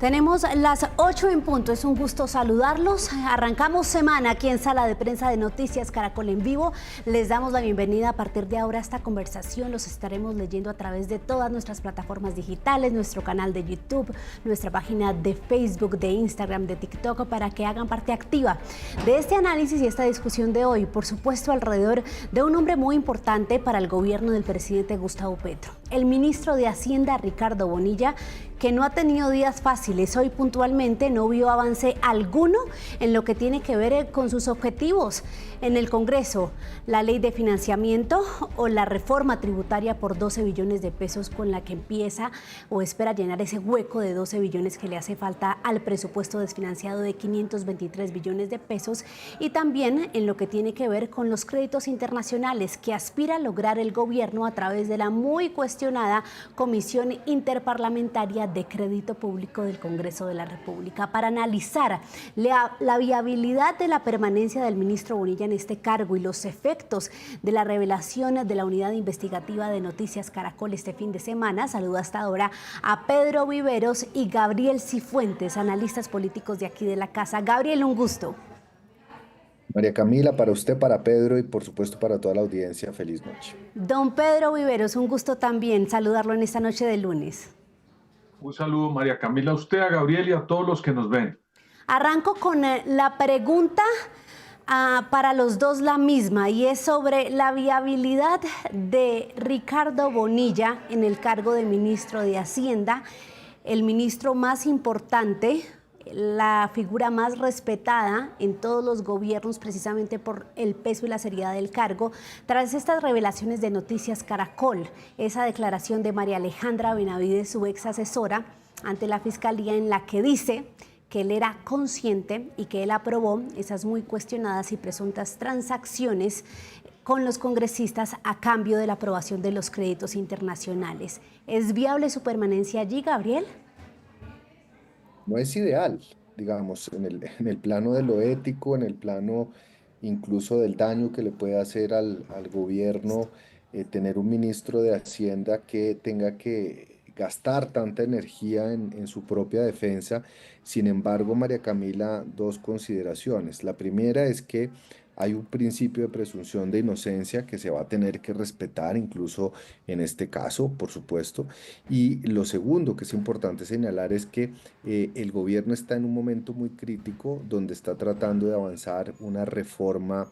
Tenemos las 8 en punto, es un gusto saludarlos. Arrancamos semana aquí en Sala de Prensa de Noticias Caracol en Vivo. Les damos la bienvenida a partir de ahora a esta conversación. Los estaremos leyendo a través de todas nuestras plataformas digitales, nuestro canal de YouTube, nuestra página de Facebook, de Instagram, de TikTok, para que hagan parte activa de este análisis y esta discusión de hoy. Por supuesto, alrededor de un hombre muy importante para el gobierno del presidente Gustavo Petro, el ministro de Hacienda, Ricardo Bonilla, que no ha tenido días fáciles. Hoy puntualmente no vio avance alguno en lo que tiene que ver con sus objetivos en el Congreso, la ley de financiamiento o la reforma tributaria por 12 billones de pesos con la que empieza o espera llenar ese hueco de 12 billones que le hace falta al presupuesto desfinanciado de 523 billones de pesos, y también en lo que tiene que ver con los créditos internacionales que aspira a lograr el gobierno a través de la muy cuestionada Comisión Interparlamentaria de Crédito Público del Congreso de la República, para analizar la viabilidad de la permanencia del ministro Bonilla en este cargo y los efectos de la revelación de la unidad investigativa de Noticias Caracol este fin de semana. Saludo hasta ahora a Pedro Viveros y Gabriel Cifuentes, analistas políticos de aquí de la casa. Gabriel, un gusto. María Camila, para usted, para Pedro y por supuesto para toda la audiencia, feliz noche. Don Pedro Viveros, un gusto también saludarlo en esta noche de lunes. Un saludo, María Camila, a usted, a Gabriel y a todos los que nos ven. Arranco con la pregunta para los dos, la misma, y es sobre la viabilidad de Ricardo Bonilla en el cargo de ministro de Hacienda, el ministro más importante, la figura más respetada en todos los gobiernos precisamente por el peso y la seriedad del cargo, tras estas revelaciones de Noticias Caracol, esa declaración de María Alejandra Benavides, su ex asesora, ante la Fiscalía, en la que dice que él era consciente y que él aprobó esas muy cuestionadas y presuntas transacciones con los congresistas a cambio de la aprobación de los créditos internacionales. ¿Es viable su permanencia allí, Gabriel? No es ideal, digamos, en el plano de lo ético, en el plano incluso del daño que le puede hacer al gobierno, tener un ministro de Hacienda que tenga que gastar tanta energía en su propia defensa. Sin embargo, María Camila, dos consideraciones. La primera es que hay un principio de presunción de inocencia que se va a tener que respetar, incluso en este caso, por supuesto. Y lo segundo que es importante señalar es que el gobierno está en un momento muy crítico donde está tratando de avanzar una reforma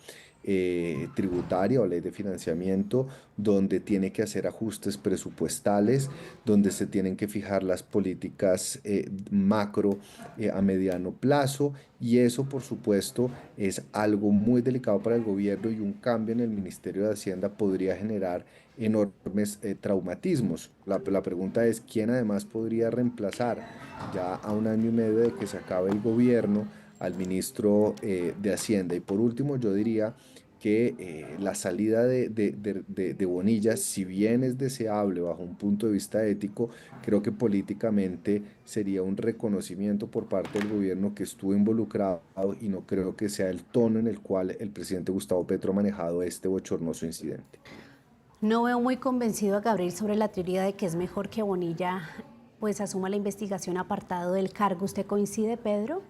tributaria o ley de financiamiento, donde tiene que hacer ajustes presupuestales, donde se tienen que fijar las políticas macro a mediano plazo, y eso por supuesto es algo muy delicado para el gobierno, y un cambio en el Ministerio de Hacienda podría generar enormes traumatismos. La pregunta es quién además podría reemplazar, ya a un año y medio de que se acabe el gobierno, al ministro de Hacienda. Y por último, yo diría que la salida de Bonilla, si bien es deseable bajo un punto de vista ético, creo que políticamente sería un reconocimiento por parte del gobierno que estuvo involucrado, y no creo que sea el tono en el cual el presidente Gustavo Petro ha manejado este bochornoso incidente. No veo muy convencido a Gabriel sobre la teoría de que es mejor que Bonilla pues asuma la investigación apartado del cargo. ¿Usted coincide, Pedro?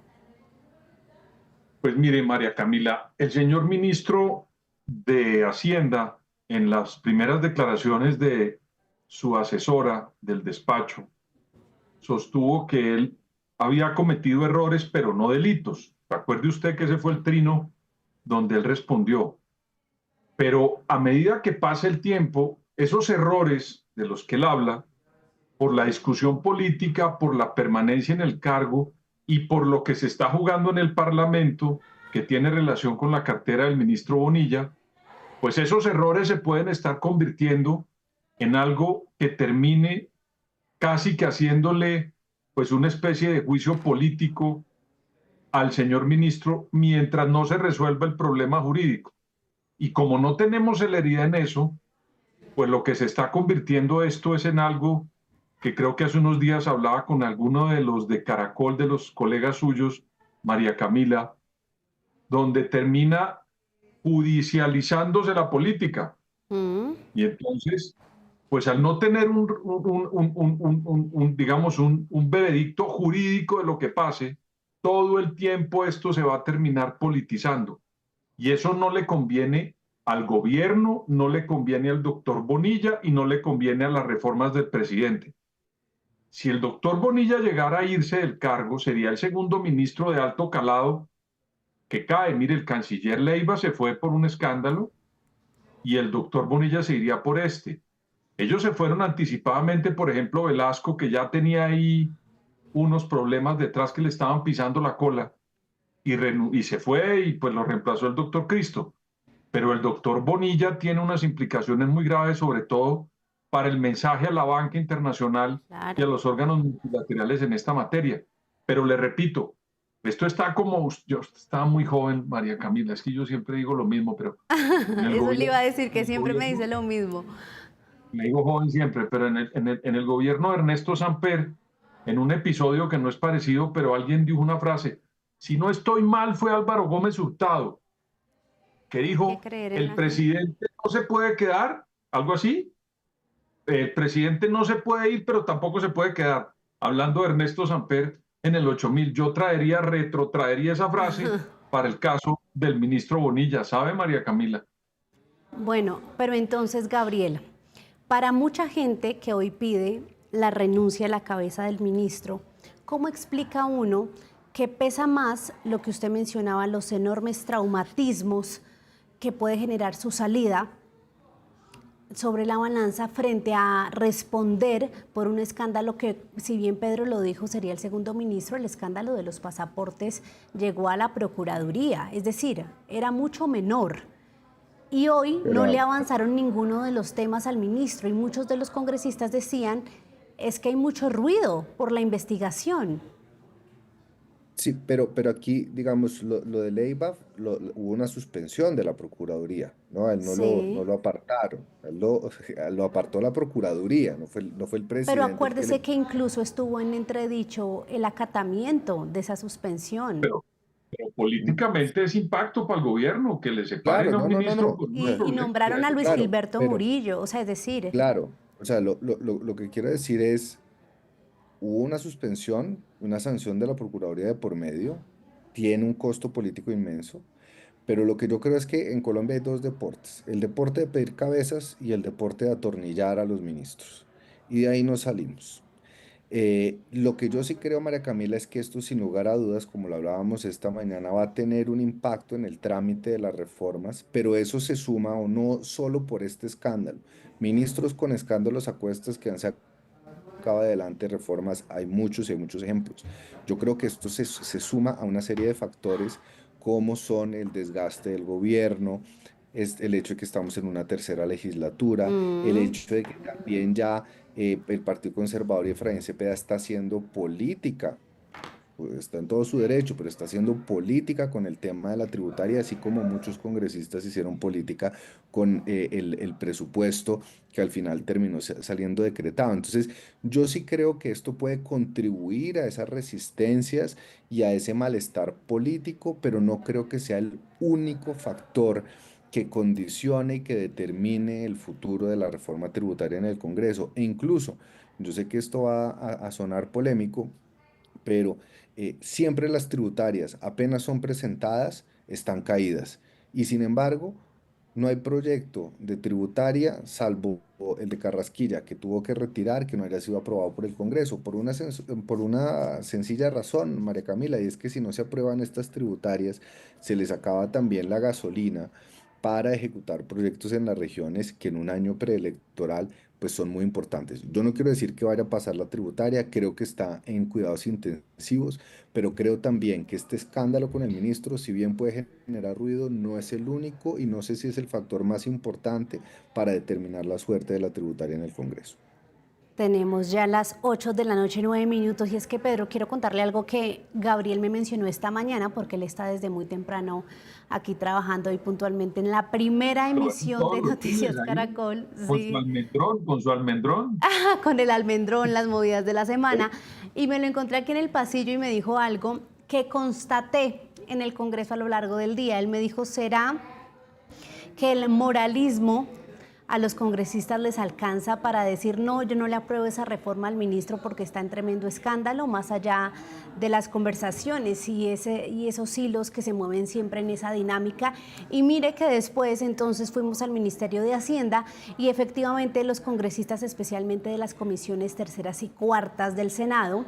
Pues mire, María Camila, el señor ministro de Hacienda, en las primeras declaraciones de su asesora del despacho, sostuvo que él había cometido errores, pero no delitos. Recuerde usted que ese fue el trino donde él respondió. Pero a medida que pasa el tiempo, esos errores de los que él habla, por la discusión política, por la permanencia en el cargo y por lo que se está jugando en el Parlamento, que tiene relación con la cartera del ministro Bonilla, pues esos errores se pueden estar convirtiendo en algo que termine casi que haciéndole pues una especie de juicio político al señor ministro mientras no se resuelva el problema jurídico. Y como no tenemos celeridad en eso, pues lo que se está convirtiendo esto es en algo que creo que hace unos días hablaba con alguno de los de Caracol, de los colegas suyos, María Camila, donde termina judicializándose la política. Y entonces pues al no tener digamos, un veredicto jurídico de lo que pase, todo el tiempo esto se va a terminar politizando. Y eso no le conviene al gobierno, no le conviene al doctor Bonilla y no le conviene a las reformas del presidente. Si el doctor Bonilla llegara a irse del cargo, sería el segundo ministro de alto calado que cae. Mire, el canciller Leiva se fue por un escándalo y el doctor Bonilla se iría por este. Ellos se fueron anticipadamente, por ejemplo, Velasco, que ya tenía ahí unos problemas detrás que le estaban pisando la cola, y se fue y pues lo reemplazó el doctor Cristo. Pero el doctor Bonilla tiene unas implicaciones muy graves, sobre todo para el mensaje a la banca internacional y a los órganos multilaterales en esta materia. Pero le repito, esto está como, yo estaba muy joven, María Camila, es que yo siempre digo lo mismo, pero... Eso le iba a decir, que siempre me dice lo mismo. Me digo joven siempre, pero en el gobierno de Ernesto Samper, en un episodio que no es parecido, pero alguien dijo una frase, si no estoy mal, fue Álvaro Gómez Hurtado, que dijo, el presidente no se puede quedar, algo así, el presidente no se puede ir, pero tampoco se puede quedar. Hablando de Ernesto Samper en el 8000, yo traería esa frase para el caso del ministro Bonilla, ¿sabe, María Camila? Bueno, pero entonces, Gabriela, para mucha gente que hoy pide la renuncia a la cabeza del ministro, ¿cómo explica uno que pesa más lo que usted mencionaba, los enormes traumatismos que puede generar su salida sobre la balanza frente a responder por un escándalo que, si bien Pedro lo dijo, sería el segundo ministro? El escándalo de los pasaportes llegó a la Procuraduría, es decir, era mucho menor. Y hoy no le avanzaron ninguno de los temas al ministro, y muchos de los congresistas decían, es que hay mucho ruido por la investigación. Sí, pero aquí, digamos, lo de Leiva, hubo una suspensión de la Procuraduría, ¿no? A él no lo apartaron, él lo apartó la Procuraduría, no fue el presidente. Pero acuérdese que incluso estuvo en entredicho el acatamiento de esa suspensión. Pero políticamente es impacto para el gobierno que le separen a un ministro. Y nombraron a Luis Gilberto Murillo, o sea, es decir... Claro, o sea, lo que quiero decir es, hubo una suspensión, una sanción de la Procuraduría de por medio, tiene un costo político inmenso, pero lo que yo creo es que en Colombia hay dos deportes, el deporte de pedir cabezas y el deporte de atornillar a los ministros, y de ahí nos salimos. Lo que yo sí creo, María Camila, es que esto, sin lugar a dudas, como lo hablábamos esta mañana, va a tener un impacto en el trámite de las reformas, pero eso se suma o no solo por este escándalo. Ministros con escándalos a cuestas que han sacado adelante reformas, hay muchos y hay muchos ejemplos. Yo creo que esto se suma a una serie de factores como son el desgaste del gobierno, es el hecho de que estamos en una tercera legislatura, el hecho de que también ya el Partido Conservador y Efraín Cepeda está haciendo política, pues está en todo su derecho, pero está haciendo política con el tema de la tributaria, así como muchos congresistas hicieron política con el presupuesto que al final terminó saliendo decretado. Entonces, yo sí creo que esto puede contribuir a esas resistencias y a ese malestar político, pero no creo que sea el único factor que condicione y que determine el futuro de la reforma tributaria en el Congreso. E incluso, yo sé que esto va a sonar polémico, pero siempre las tributarias, apenas son presentadas, están caídas. Y sin embargo, no hay proyecto de tributaria, salvo el de Carrasquilla, que tuvo que retirar, que no haya sido aprobado por el Congreso, por una sencilla razón, María Camila, y es que si no se aprueban estas tributarias, se les acaba también la gasolina para ejecutar proyectos en las regiones que en un año preelectoral pues son muy importantes. Yo no quiero decir que vaya a pasar la tributaria, creo que está en cuidados intensivos, pero creo también que este escándalo con el ministro, si bien puede generar ruido, no es el único y no sé si es el factor más importante para determinar la suerte de la tributaria en el Congreso. Tenemos ya las 8 de la noche, 9 minutos, y es que, Pedro, quiero contarle algo que Gabriel me mencionó esta mañana, porque él está desde muy temprano aquí trabajando y puntualmente en la primera emisión de Noticias Caracol. Con su almendrón. Con el almendrón, las movidas de la semana. Y me lo encontré aquí en el pasillo y me dijo algo que constaté en el Congreso a lo largo del día. Él me dijo, ¿será que el moralismo a los congresistas les alcanza para decir no, yo no le apruebo esa reforma al ministro porque está en tremendo escándalo, más allá de las conversaciones y esos hilos que se mueven siempre en esa dinámica. Y mire que después entonces fuimos al Ministerio de Hacienda y efectivamente los congresistas, especialmente de las comisiones terceras y cuartas del Senado,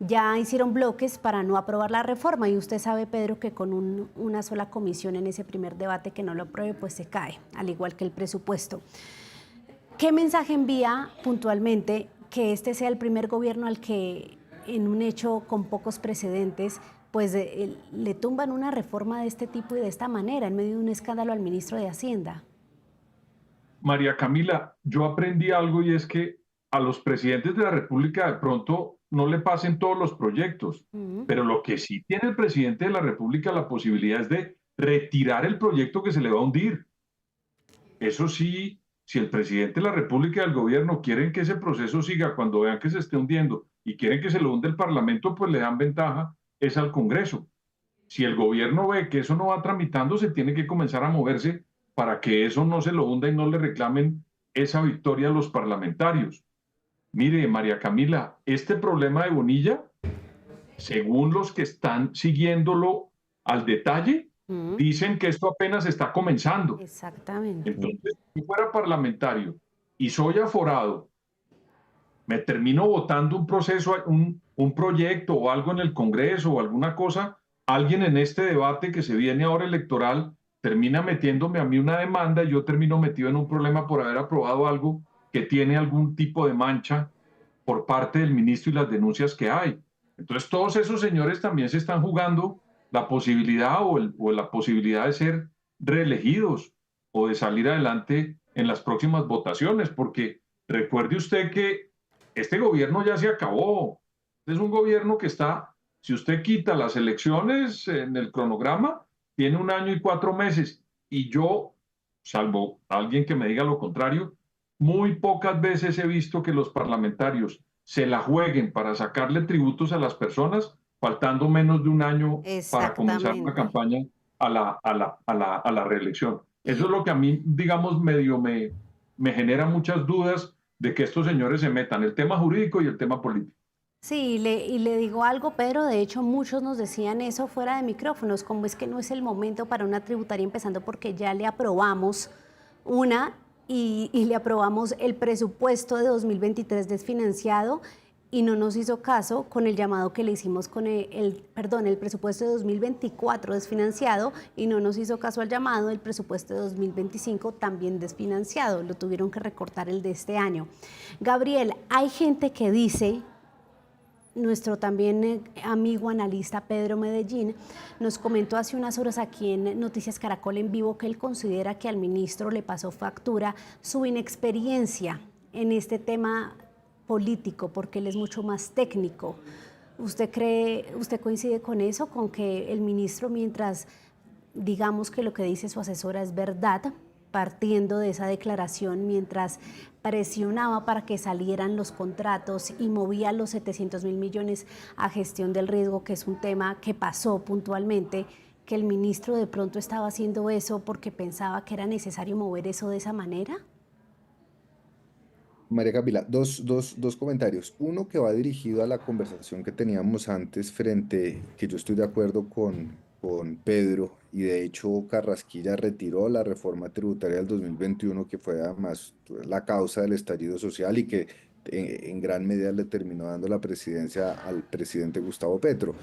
ya hicieron bloques para no aprobar la reforma y usted sabe, Pedro, que con una sola comisión en ese primer debate que no lo apruebe, pues se cae, al igual que el presupuesto. ¿Qué mensaje envía puntualmente que este sea el primer gobierno al que, en un hecho con pocos precedentes, pues le tumban una reforma de este tipo y de esta manera, en medio de un escándalo al ministro de Hacienda? María Camila, yo aprendí algo y es que a los presidentes de la República de pronto no le pasen todos los proyectos, pero lo que sí tiene el presidente de la República la posibilidad es de retirar el proyecto que se le va a hundir. Eso sí, si el presidente de la República y el gobierno quieren que ese proceso siga cuando vean que se esté hundiendo y quieren que se lo hunde el Parlamento, pues le dan ventaja es al Congreso. Si el gobierno ve que eso no va tramitando, se tiene que comenzar a moverse para que eso no se lo hunda y no le reclamen esa victoria a los parlamentarios. Mire, María Camila, este problema de Bonilla, según los que están siguiéndolo al detalle, dicen que esto apenas está comenzando. Exactamente. Entonces, si fuera parlamentario y soy aforado, me termino votando un proceso, un proyecto o algo en el Congreso o alguna cosa, alguien en este debate que se viene ahora electoral termina metiéndome a mí una demanda y yo termino metido en un problema por haber aprobado algo que tiene algún tipo de mancha por parte del ministro y las denuncias que hay. Entonces todos esos señores también se están jugando la posibilidad o la posibilidad de ser reelegidos o de salir adelante en las próximas votaciones, porque recuerde usted que este gobierno ya se acabó. Es un gobierno que está, si usted quita las elecciones en el cronograma, tiene 1 año y 4 meses. Y yo, salvo alguien que me diga lo contrario, muy pocas veces he visto que los parlamentarios se la jueguen para sacarle tributos a las personas, faltando menos de 1 año para comenzar una campaña a la reelección. Eso es lo que a mí, digamos, medio me genera muchas dudas de que estos señores se metan, el tema jurídico y el tema político. Sí, y le digo algo, Pedro, de hecho muchos nos decían eso fuera de micrófonos, como es que no es el momento para una tributaria, empezando porque ya le aprobamos una y le aprobamos el presupuesto de 2023 desfinanciado y no nos hizo caso con el llamado que le hicimos con el presupuesto de 2024 desfinanciado y no nos hizo caso al llamado del presupuesto de 2025 también desfinanciado, lo tuvieron que recortar el de este año. Gabriel, hay gente que dice, nuestro también amigo analista Pedro Medellín nos comentó hace unas horas aquí en Noticias Caracol en Vivo que él considera que al ministro le pasó factura su inexperiencia en este tema político, porque él es mucho más técnico. ¿Usted coincide con eso, con que el ministro, mientras digamos que lo que dice su asesora es verdad, partiendo de esa declaración, mientras presionaba para que salieran los contratos y movía los 700.000 millones a gestión del riesgo, que es un tema que pasó puntualmente, que el ministro de pronto estaba haciendo eso porque pensaba que era necesario mover eso de esa manera? María Camila, dos comentarios. Uno que va dirigido a la conversación que teníamos antes que yo estoy de acuerdo con Pedro, y de hecho Carrasquilla retiró la reforma tributaria del 2021, que fue además la causa del estallido social y que en gran medida le terminó dando la presidencia al presidente Gustavo Petro.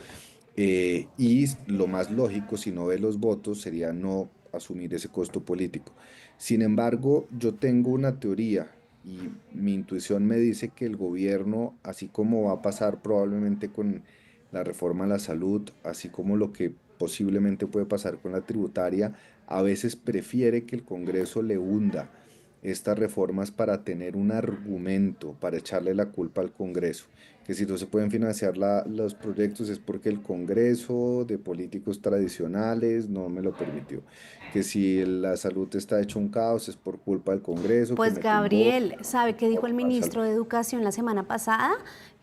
Y lo más lógico, si no ve los votos, sería no asumir ese costo político. Sin embargo, yo tengo una teoría y mi intuición me dice que el gobierno, así como va a pasar probablemente con la reforma a la salud, así como lo que posiblemente puede pasar con la tributaria, a veces prefiere que el Congreso le hunda estas reformas para tener un argumento, para echarle la culpa al Congreso, que si no se pueden financiar los proyectos es porque el Congreso de políticos tradicionales no me lo permitió, que si la salud está hecho un caos es por culpa del Congreso. Pues Gabriel, ¿sabe qué dijo el ministro de Educación la semana pasada?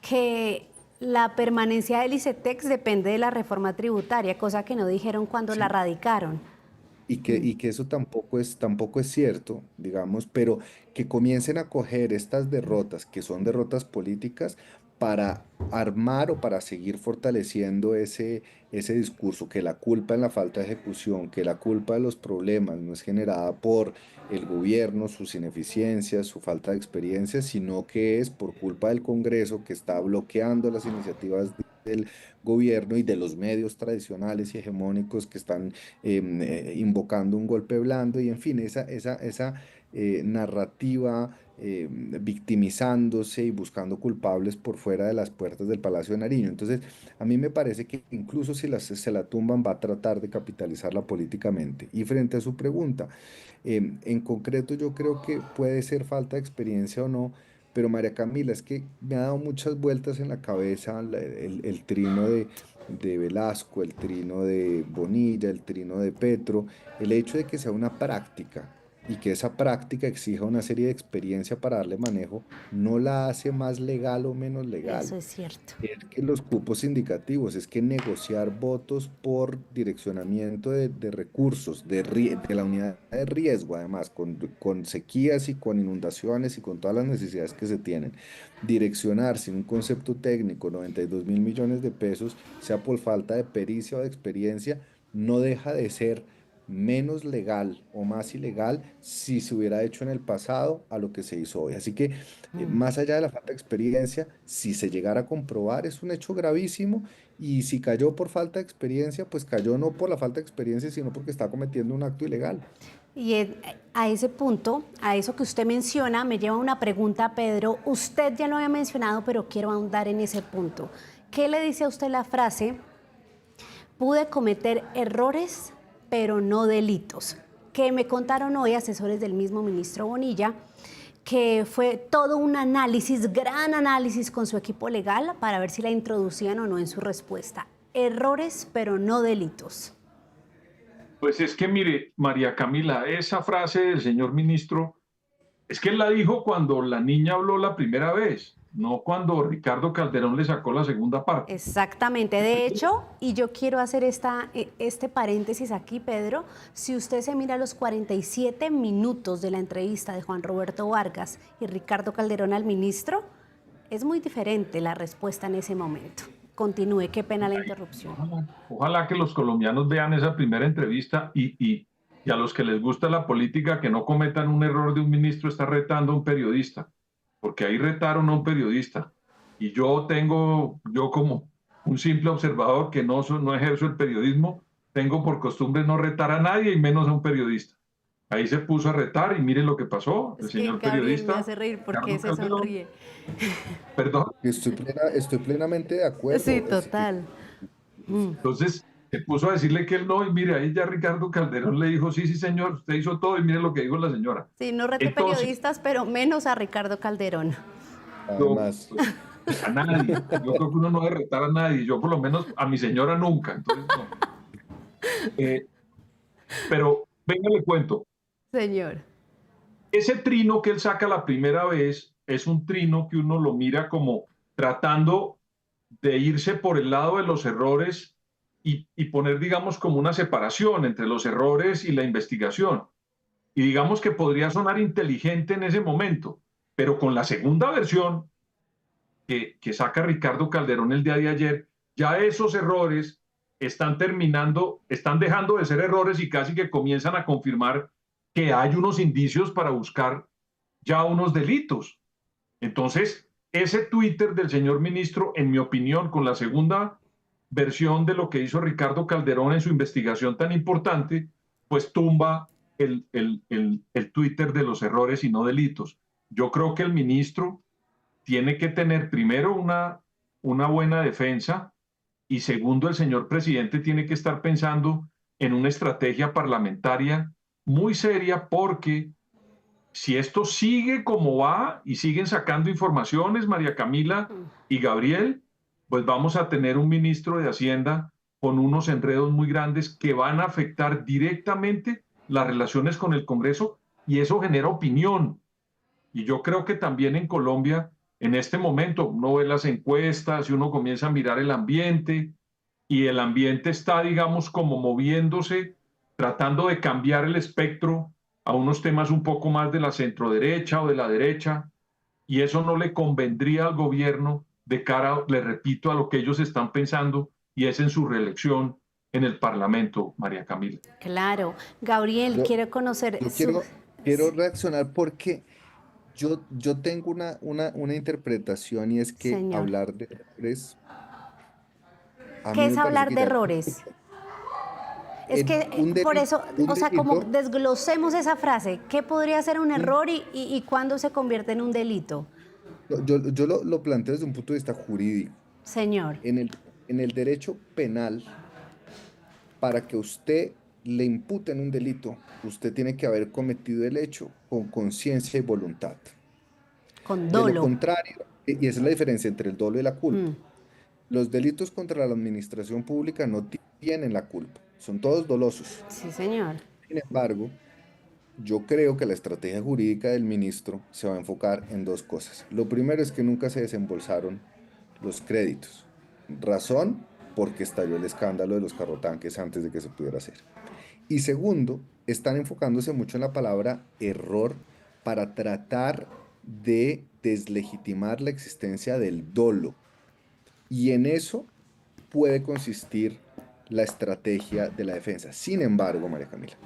Que la permanencia del ICETEX depende de la reforma tributaria, cosa que no dijeron cuando la radicaron. Mm. y que eso tampoco es cierto, digamos, pero que comiencen a coger estas derrotas, que son derrotas políticas, para armar o para seguir fortaleciendo ese discurso, que la culpa en la falta de ejecución, que la culpa de los problemas no es generada por el gobierno, sus ineficiencias, su falta de experiencia, sino que es por culpa del Congreso que está bloqueando las iniciativas del gobierno y de los medios tradicionales y hegemónicos que están invocando un golpe blando y en fin, esa narrativa victimizándose y buscando culpables por fuera de las puertas del Palacio de Nariño. Entonces, a mí me parece que incluso si se la tumban, va a tratar de capitalizarla políticamente. Y frente a su pregunta, en concreto yo creo que puede ser falta de experiencia o no, pero María Camila, es que me ha dado muchas vueltas en la cabeza el trino de Velasco, el trino de Bonilla, el trino de Petro, el hecho de que sea una práctica y que esa práctica exija una serie de experiencia para darle manejo, no la hace más legal o menos legal. Eso es cierto. Es que los cupos indicativos, es que negociar votos por direccionamiento de recursos, de la unidad de riesgo, además, con sequías y con inundaciones y con todas las necesidades que se tienen, direccionar sin un concepto técnico 92.000 millones de pesos, sea por falta de pericia o de experiencia, no deja de ser menos legal o más ilegal si se hubiera hecho en el pasado a lo que se hizo hoy. Así que Mm. más allá de la falta de experiencia, si se llegara a comprobar, es un hecho gravísimo y si cayó por falta de experiencia, pues cayó no por la falta de experiencia, sino porque está cometiendo un acto ilegal. Y a ese punto, a eso que usted menciona, me lleva una pregunta, Pedro. Usted ya lo había mencionado, pero quiero ahondar en ese punto. ¿Qué le dice a usted la frase, pude cometer errores, pero no delitos? Que me contaron hoy asesores del mismo ministro Bonilla, que fue todo un análisis, gran análisis con su equipo legal para ver si la introducían o no en su respuesta. Errores, pero no delitos. Pues es que mire, María Camila, esa frase del señor ministro, es que él la dijo cuando la niña habló la primera vez, no cuando Ricardo Calderón le sacó la segunda parte. Exactamente, de hecho, y yo quiero hacer este paréntesis aquí, Pedro, si usted se mira los 47 minutos de la entrevista de Juan Roberto Vargas y Ricardo Calderón al ministro, es muy diferente la respuesta en ese momento. Continúe, qué pena la interrupción. Ojalá que los colombianos vean esa primera entrevista y a los que les gusta la política que no cometan un error de un ministro está retando a un periodista, porque ahí retaron a un periodista. Y yo como un simple observador que no ejerzo el periodismo, tengo por costumbre no retar a nadie y menos a un periodista. Ahí se puso a retar y miren lo que pasó. El Es que señor Gabriel me periodista, hace reír porque Ricardo se Calderón, sonríe. perdón. Estoy plenamente de Sí, acuerdo. total. Entonces se puso a decirle que él no, y mire, ahí ya Ricardo Calderón le dijo, sí, sí, señor, usted hizo todo, y mire lo que dijo la señora. Sí, no rete Entonces, periodistas, pero menos a Ricardo Calderón. yo, Además, a nadie, yo creo que uno no debe retar a nadie, yo por lo menos a mi señora nunca. Entonces, no. Pero venga, le cuento, Señor. ese trino que él saca la primera vez es un trino que uno lo mira como tratando de irse por el lado de los errores y poner, digamos, como una separación entre los errores y la investigación. Y digamos que podría sonar inteligente en ese momento, pero con la segunda versión que saca Ricardo Calderón el día de ayer, ya esos errores están dejando de ser errores y casi que comienzan a confirmar que hay unos indicios para buscar ya unos delitos. Entonces, ese Twitter del señor ministro, en mi opinión, con la segunda versión de lo que hizo Ricardo Calderón en su investigación tan importante, pues tumba el Twitter de los errores y no delitos. Yo creo que el ministro tiene que tener primero una buena defensa y segundo, el señor presidente tiene que estar pensando en una estrategia parlamentaria muy seria porque si esto sigue como va y siguen sacando informaciones, María Camila y Gabriel, pues vamos a tener un ministro de Hacienda con unos enredos muy grandes que van a afectar directamente las relaciones con el Congreso y eso genera opinión. Y yo creo que también en Colombia, en este momento, uno ve las encuestas y uno comienza a mirar el ambiente y el ambiente está, digamos, como moviéndose tratando de cambiar el espectro a unos temas un poco más de la centroderecha o de la derecha, y eso no le convendría al gobierno de cara, le repito, a lo que ellos están pensando, y es en su reelección en el Parlamento, María Camila. Claro. Gabriel, Yo, quiero conocer yo su... quiero reaccionar porque yo tengo una interpretación y es que Señor. hablar de errores, a ¿Qué mí es me parece hablar que de ya errores? Es que por eso, un o sea, como delito, desglosemos esa frase. ¿Qué podría ser un error y cuándo se convierte en un delito? yo lo planteo desde un punto de vista jurídico. Señor. En el derecho penal, para que usted le imputen un delito, usted tiene que haber cometido el hecho con conciencia y voluntad. Con De lo dolo. contrario, y esa es la diferencia entre el dolo y la culpa. Mm, Los delitos contra la administración pública no tienen la culpa, son todos dolosos. sí, señor. Sin embargo, yo creo que la estrategia jurídica del ministro se va a enfocar en dos cosas. Lo primero es que nunca se desembolsaron los créditos. Razón, porque estalló el escándalo de los carrotanques antes de que se pudiera hacer. Y segundo, están enfocándose mucho en la palabra error para tratar de deslegitimar la existencia del dolo. Y en eso puede consistir la estrategia de la defensa. Sin embargo, María Camila,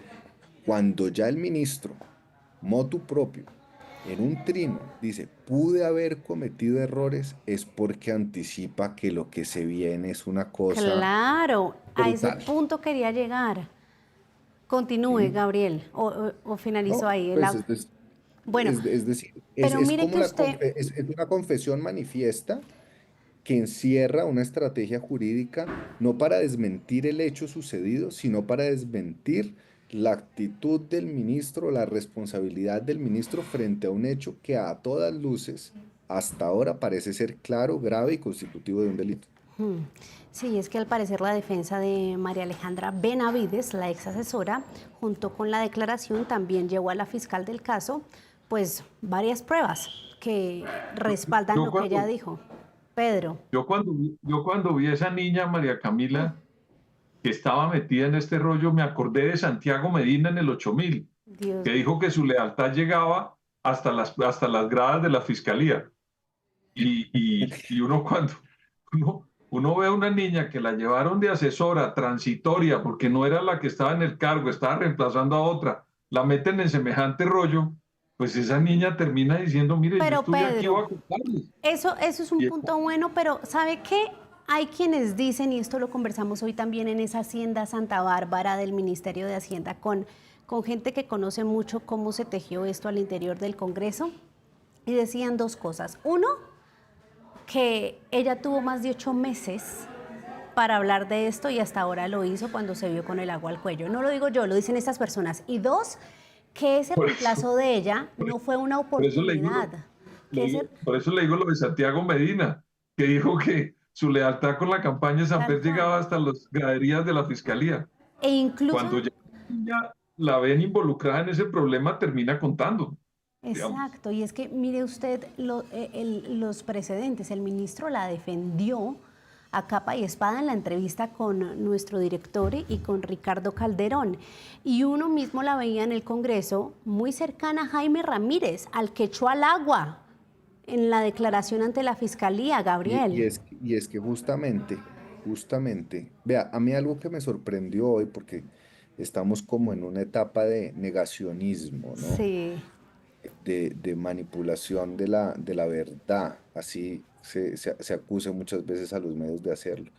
cuando ya el ministro, motu propio, en un trino dice, pude haber cometido errores, es porque anticipa que lo que se viene es una cosa Claro, a ese brutal. punto quería llegar. Continúe, ¿Sí? Gabriel, o finalizó No, ahí. pues Bueno, es decir, pero es mire como que usted, es una confesión manifiesta que encierra una estrategia jurídica no para desmentir el hecho sucedido, sino para desmentir la actitud del ministro, la responsabilidad del ministro frente a un hecho que a todas luces hasta ahora parece ser claro, grave y constitutivo de un delito. sí, es que al parecer la defensa de María Alejandra Benavides, la ex asesora, junto con la declaración también llevó a la fiscal del caso, pues varias pruebas que respaldan Yo lo que ella cuando, dijo. Pedro, yo cuando vi a esa niña, María Camila, que estaba metida en este rollo, me acordé de Santiago Medina en el 8000, Dios que mío. dijo que su lealtad llegaba hasta las gradas de la fiscalía. Y uno cuando uno ve a una niña que la llevaron de asesora transitoria porque no era la que estaba en el cargo, estaba reemplazando a otra, la meten en semejante rollo, pues esa niña termina diciendo, mire, yo Pero estuve aquí, Pedro, voy a contarles. eso es un Y punto bueno, pero ¿sabe qué? Hay quienes dicen, y esto lo conversamos hoy también en esa Hacienda Santa Bárbara del Ministerio de Hacienda, con gente que conoce mucho cómo se tejió esto al interior del Congreso, y decían dos cosas. Uno, que ella tuvo más de 8 meses para hablar de esto y hasta ahora lo hizo cuando se vio con el agua al cuello. No lo digo yo, lo dicen estas personas. Y dos, que ese por eso, reemplazo de ella no fue una por eso le digo, oportunidad. Que ese, por eso le digo lo de Santiago Medina, que dijo que su lealtad con la campaña de tal Samper cual. llegaba hasta las graderías de la fiscalía. E incluso, Cuando ya la ven involucrada en ese problema, termina contando, digamos. exacto, y es que mire usted los precedentes, el ministro la defendió a capa y espada en la entrevista con nuestro director y con Ricardo Calderón. Y uno mismo la veía en el Congreso muy cercana a Jaime Ramírez, al que echó al agua en la declaración ante la Fiscalía, Gabriel. Y es que justamente, vea, a mí algo que me sorprendió hoy, porque estamos como en una etapa de negacionismo, ¿no? Sí, De manipulación de la verdad, así se acusa muchas veces a los medios de hacerlo.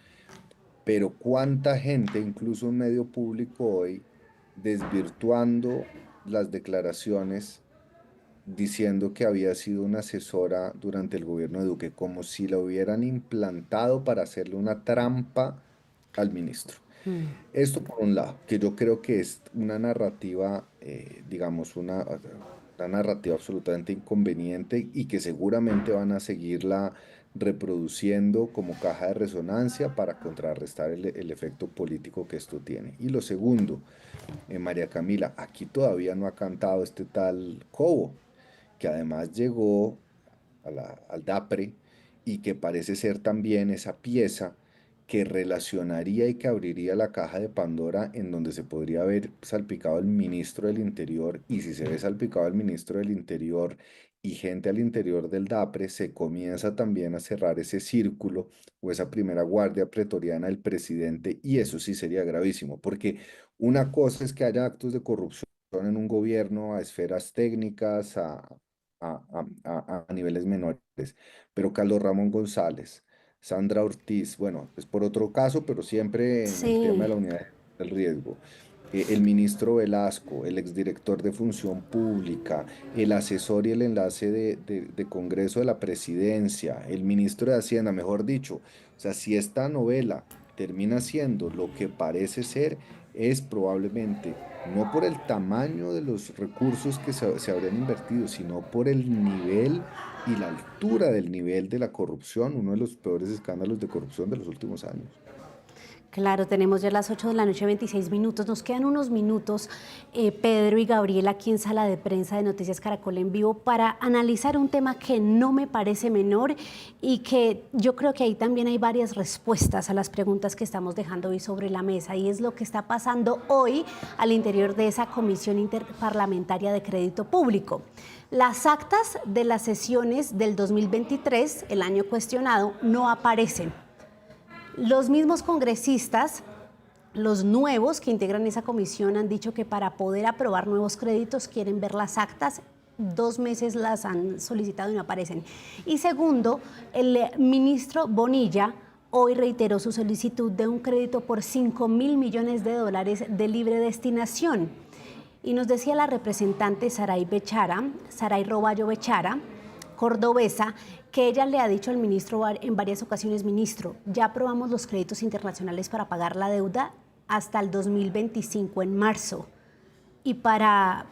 Pero cuánta gente, incluso un medio público hoy, desvirtuando las declaraciones, diciendo que había sido una asesora durante el gobierno de Duque, como si la hubieran implantado para hacerle una trampa al ministro. Esto por un lado, que yo creo que es una narrativa, digamos, una narrativa absolutamente inconveniente y que seguramente van a seguirla reproduciendo como caja de resonancia para contrarrestar el efecto político que esto tiene. Y lo segundo, María Camila, aquí todavía no ha cantado este tal Cobo, que además llegó al DAPRE y que parece ser también esa pieza que relacionaría y que abriría la caja de Pandora en donde se podría haber salpicado el ministro del Interior, y si se ve salpicado el ministro del Interior y gente al interior del DAPRE, se comienza también a cerrar ese círculo o esa primera guardia pretoriana del presidente, y eso sí sería gravísimo, porque una cosa es que haya actos de corrupción en un gobierno a esferas técnicas, a niveles menores, pero Carlos Ramón González, Sandra Ortiz, bueno, es por otro caso, pero siempre en el tema de Sí. la unidad del riesgo. El ministro Velasco, el exdirector de Función Pública, el asesor y el enlace de Congreso de la Presidencia, el ministro de Hacienda, mejor dicho. O sea, si esta novela termina siendo lo que parece ser, es probablemente no por el tamaño de los recursos que se habrían invertido, sino por el nivel y la altura del nivel de la corrupción, uno de los peores escándalos de corrupción de los últimos años. Claro, tenemos ya las 8 de la noche, 26 minutos. Nos quedan unos minutos, Pedro y Gabriel, aquí en Sala de Prensa de Noticias Caracol en Vivo, para analizar un tema que no me parece menor y que yo creo que ahí también hay varias respuestas a las preguntas que estamos dejando hoy sobre la mesa, y es lo que está pasando hoy al interior de esa Comisión Interparlamentaria de Crédito Público. Las actas de las sesiones del 2023, el año cuestionado, no aparecen. Los mismos congresistas, los nuevos que integran esa comisión, han dicho que para poder aprobar nuevos créditos quieren ver las actas. 2 meses las han solicitado y no aparecen. Y segundo, el ministro Bonilla hoy reiteró su solicitud de un crédito por $5.000 millones de libre destinación. Y nos decía la representante Saray Roballo Bechara, cordobesa, que ella le ha dicho al ministro en varias ocasiones: ministro, ya aprobamos los créditos internacionales para pagar la deuda hasta el 2025 en marzo. Y para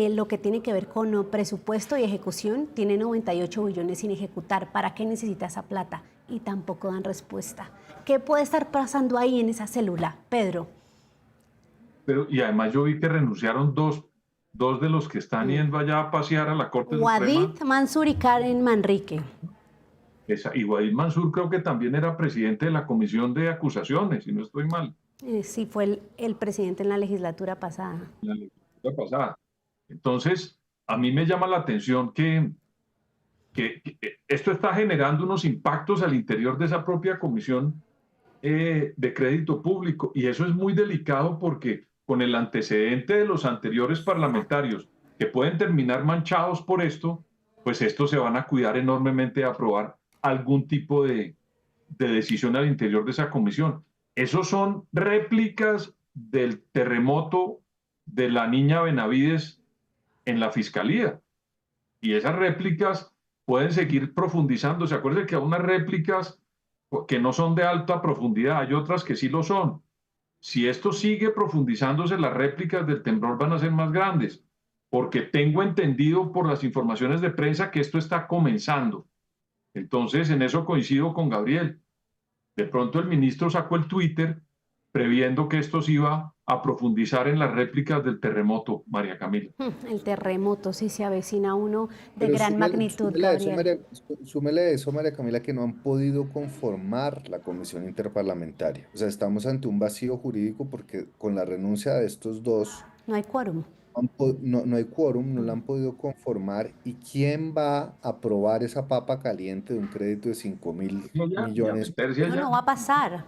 lo que tiene que ver con presupuesto y ejecución, tiene 98 billones sin ejecutar. ¿Para qué necesita esa plata? Y tampoco dan respuesta. ¿Qué puede estar pasando ahí en esa célula, Pedro? Y además yo vi que renunciaron dos de los que están yendo allá a pasear a la Corte Suprema. Wadid Mansur y Karen Manrique. Y Wadid Mansur creo que también era presidente de la Comisión de Acusaciones, si no estoy mal. Sí, fue el presidente en la legislatura pasada. La legislatura pasada. Entonces, a mí me llama la atención que esto está generando unos impactos al interior de esa propia Comisión de Crédito Público, y eso es muy delicado porque con el antecedente de los anteriores parlamentarios que pueden terminar manchados por esto, pues estos se van a cuidar enormemente de aprobar algún tipo de decisión al interior de esa comisión. Esos son réplicas del terremoto de la niña Benavides en la fiscalía, y esas réplicas pueden seguir profundizándose. Acuérdense que hay unas réplicas que no son de alta profundidad, hay otras que sí lo son. Si esto sigue profundizándose, las réplicas del temblor van a ser más grandes, porque tengo entendido por las informaciones de prensa que esto está comenzando. Entonces, en eso coincido con Gabriel. De pronto el ministro sacó el Twitter previendo que esto se iba a profundizar en las réplicas del terremoto, María Camila. El terremoto, sí se avecina uno de gran magnitud, Gabriel. Súmele a eso, María Camila, que no han podido conformar la Comisión Interparlamentaria. O sea, estamos ante un vacío jurídico porque con la renuncia de estos dos No hay quórum. no hay quórum, no la han podido conformar. ¿Y quién va a aprobar esa papa caliente de un crédito de 5.000 millones? No va a pasar.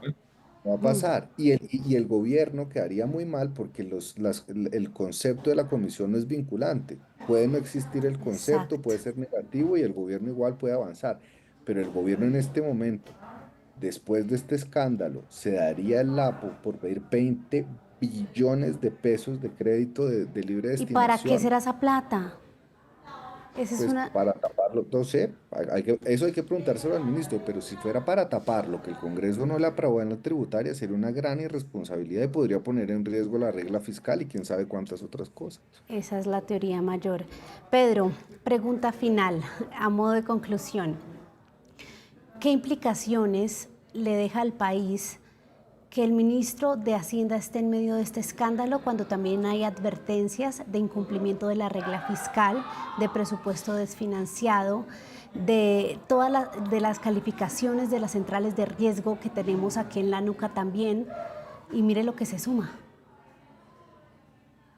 No va a pasar. Y el gobierno quedaría muy mal porque el concepto de la comisión no es vinculante. Puede no existir el concepto, Exacto. puede ser negativo y el gobierno igual puede avanzar. Pero el gobierno en este momento, después de este escándalo, se daría el lapo por pedir 20 billones de pesos de crédito de libre ¿Y destinación. para qué será esa plata? Esa es Pues una... para taparlo, no sé, eso hay que preguntárselo al ministro, pero si fuera para tapar lo que el Congreso no le aprobó en la tributaria, sería una gran irresponsabilidad y podría poner en riesgo la regla fiscal y quién sabe cuántas otras cosas. Esa es la teoría mayor. Pedro, pregunta final, a modo de conclusión. ¿Qué implicaciones le deja al país que el ministro de Hacienda esté en medio de este escándalo cuando también hay advertencias de incumplimiento de la regla fiscal, de presupuesto desfinanciado, de todas las calificaciones de las centrales de riesgo que tenemos aquí en la nuca también, y mire lo que se suma.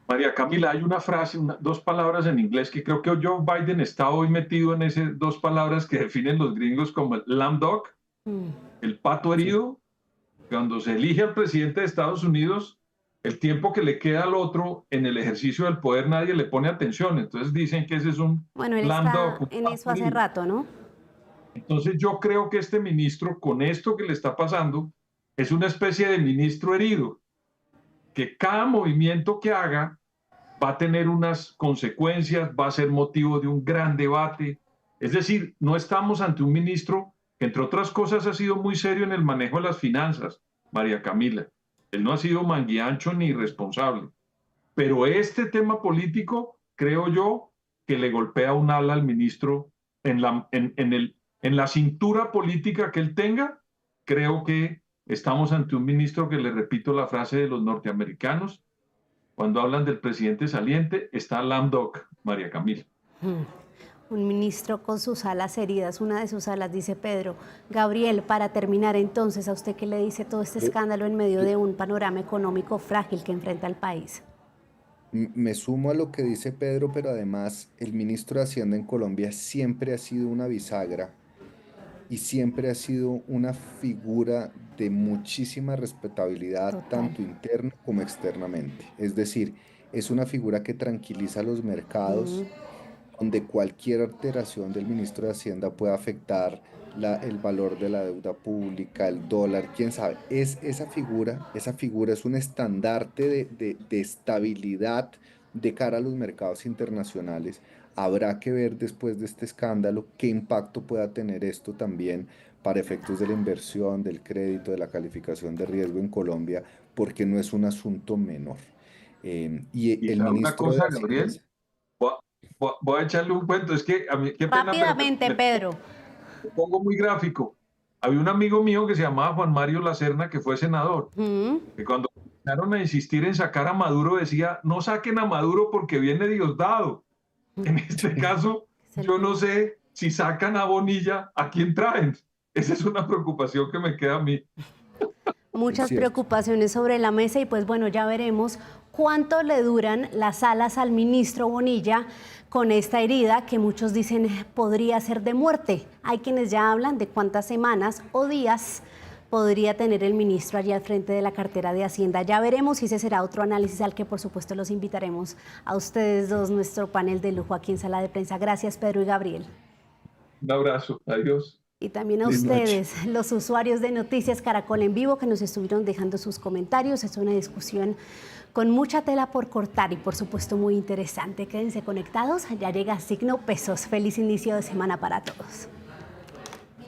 María Camila, hay una frase, dos palabras en inglés que creo que Joe Biden está hoy metido en esas dos palabras que definen los gringos como el lame duck, el pato herido. Cuando se elige al presidente de Estados Unidos, el tiempo que le queda al otro en el ejercicio del poder nadie le pone atención. Entonces dicen que ese es un Bueno, él lame está duck, en eso hace rato, ¿no? Entonces yo creo que este ministro, con esto que le está pasando, es una especie de ministro herido, que cada movimiento que haga va a tener unas consecuencias, va a ser motivo de un gran debate. Es decir, no estamos ante un ministro que, entre otras cosas, ha sido muy serio en el manejo de las finanzas, María Camila. Él no ha sido manguiancho ni irresponsable. Pero este tema político, creo yo, que le golpea un ala al ministro en la cintura política que él tenga. Creo que estamos ante un ministro que, le repito la frase de los norteamericanos, cuando hablan del presidente saliente, está lame duck, María Camila. Un ministro con sus alas heridas, una de sus alas, dice Pedro. Gabriel, para terminar entonces, ¿a usted qué le dice todo este escándalo en medio de un panorama económico frágil que enfrenta el país? Me sumo a lo que dice Pedro, pero además el ministro de Hacienda en Colombia siempre ha sido una bisagra y siempre ha sido una figura de muchísima respetabilidad, Total. tanto interna como externamente. Es decir, es una figura que tranquiliza los mercados, donde cualquier alteración del ministro de Hacienda puede afectar el valor de la deuda pública, el dólar, quién sabe. Esa figura es un estandarte de estabilidad de cara a los mercados internacionales. Habrá que ver después de este escándalo qué impacto pueda tener esto también para efectos de la inversión, del crédito, de la calificación de riesgo en Colombia, porque no es un asunto menor. Y El sabe una ministro de cosa, Hacienda... Gabriel, voy a echarle un cuento. Es que a mí, qué pena, pero Rápidamente, Pedro. me pongo muy gráfico. Había un amigo mío que se llamaba Juan Mario Lacerna, que fue senador, que cuando empezaron a insistir en sacar a Maduro decía, no saquen a Maduro porque viene Diosdado. En este caso, yo no sé si sacan a Bonilla, ¿a quién traen? Esa es una preocupación que me queda a mí. Muchas preocupaciones sobre la mesa y pues bueno, ya veremos cuánto le duran las alas al ministro Bonilla con esta herida que muchos dicen podría ser de muerte. Hay quienes ya hablan de cuántas semanas o días podría tener el ministro allí al frente de la cartera de Hacienda. Ya veremos y ese será otro análisis al que por supuesto los invitaremos a ustedes dos, nuestro panel de lujo aquí en Sala de Prensa. Gracias, Pedro y Gabriel. Un abrazo, adiós. Y también a ustedes, los usuarios de Noticias Caracol en Vivo, que nos estuvieron dejando sus comentarios. Es una discusión con mucha tela por cortar y por supuesto muy interesante. Quédense conectados, ya llega Signo Pesos. Feliz inicio de semana para todos.